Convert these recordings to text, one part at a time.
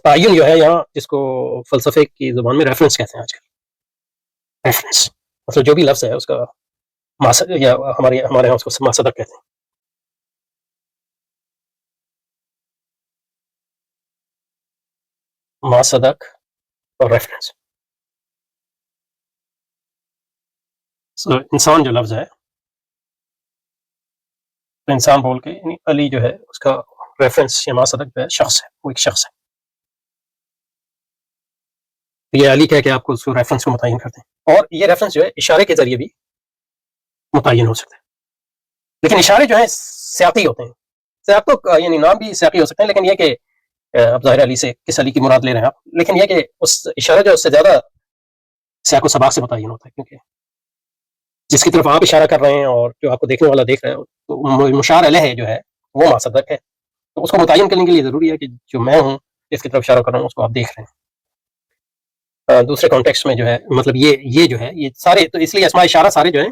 تعین جو ہے یہاں جس کو فلسفے کی زبان میں ریفرنس کہتے ہیں آج کل. ریفرنس مطلب جو بھی لفظ ہے اس کا یا ہمارے یہاں اس کو ماسدق کہتے ہیں. ماسدق اور ریفرنس. انسان جو لفظ ہے انسان بول کے یعنی علی جو ہے اس کا ریفرنس یا ماسدق جو ہے شخص ہے، وہ ایک شخص ہے. یہ علی کہہ کے آپ کو اس کو ریفرنس کو متعین کرتے ہیں، اور یہ ریفرنس جو ہے اشارے کے ذریعے بھی متعین ہو سکتا ہے. لیکن اشارے جو ہیں سیاقی ہوتے ہیں. سیاق تو یعنی نام بھی سیاقی ہو سکتے ہیں، لیکن یہ کہ اب ظاہر علی سے کس علی کی مراد لے رہے ہیں آپ، لیکن یہ کہ اس اشارہ جو ہے اس سے زیادہ سیاق و سباق سے متعین ہوتا ہے، کیونکہ جس کی طرف آپ اشارہ کر رہے ہیں اور جو آپ کو دیکھنے والا دیکھ رہا ہے تو مشار علیہ جو ہے وہ ماسدق ہے. تو اس کو متعین کرنے کے لیے ضروری ہے کہ جو میں ہوں جس کی طرف اشارہ کر رہا ہوں اس کو آپ دیکھ رہے ہیں. دوسرے کانٹیکسٹ میں جو ہے مطلب یہ جو ہے یہ سارے، تو اس لیے اسماء اشارہ سارے جو ہیں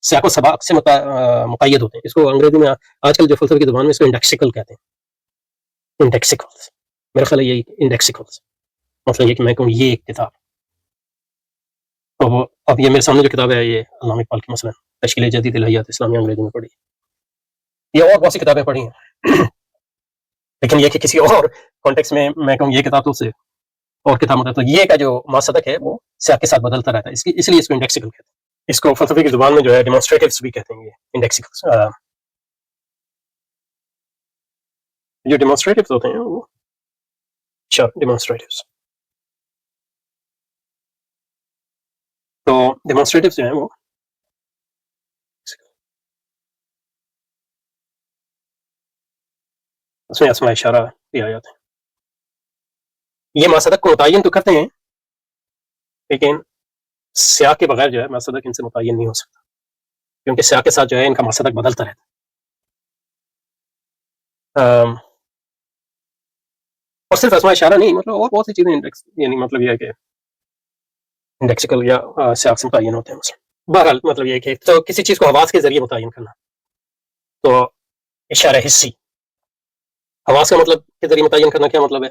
سیاق و سباق سے مقید ہوتے ہیں. اس کو انگریزی میں آج کل جو فلسفے کی زبان میں اس کو انڈیکسیکل کہتے ہیں. انڈیکسیکل میرا خیال ہے یہی انڈیکسیکل مطلب یہ کہ میں کہوں یہ ایک کتاب. اب یہ میرے سامنے جو کتاب ہے یہ علامہ اقبال کی مثلا تشکیل جدید الہیات اسلامیہ انگریزی میں پڑھی، یہ اور بہت سی کتابیں پڑھی ہیں. لیکن یہ کہ کسی اور کانٹیکس میں کہوں یہ کتاب تو سے اور کتاب مطلب تو یہ کا جو ماسدق ہے وہ سیاق کے ساتھ بدلتا رہتا ہے. اس لیے اس کو انڈیکسیکل کہتے ہیں. اس کو فلسفے کی زبان میں جو ہے ڈیمونسٹریٹیوز بھی کہتے ہیں. یہ انڈیکسیکلز جو ڈیمونسٹریٹیوز ہوتے ہیں وہ ڈیمونسٹریٹیوز تو ڈیمونسٹریٹیوز جو ہیں وہ اس میں اسماء اشارہ بھی آ جاتے ہیں. یہ ماسدق کو متعین تو کرتے ہیں لیکن سیاق کے بغیر جو ہے ماسدق ان سے متعین نہیں ہو سکتا، کیونکہ سیاق کے ساتھ جو ہے ان کا ماسدق بدلتا رہتا ہے. اور صرف اسماء اشارہ نہیں، مطلب اور بہت سی چیزیں یعنی مطلب یہ ہے کہ انڈیکسیکل یا سیاق سے متعین ہوتے ہیں. مثلا بہرحال مطلب یہ ہے کہ تو کسی چیز کو حواس کے ذریعے متعین کرنا، تو اشارہ حسی حواس کا مطلب کے ذریعے متعین کرنا کیا مطلب ہے؟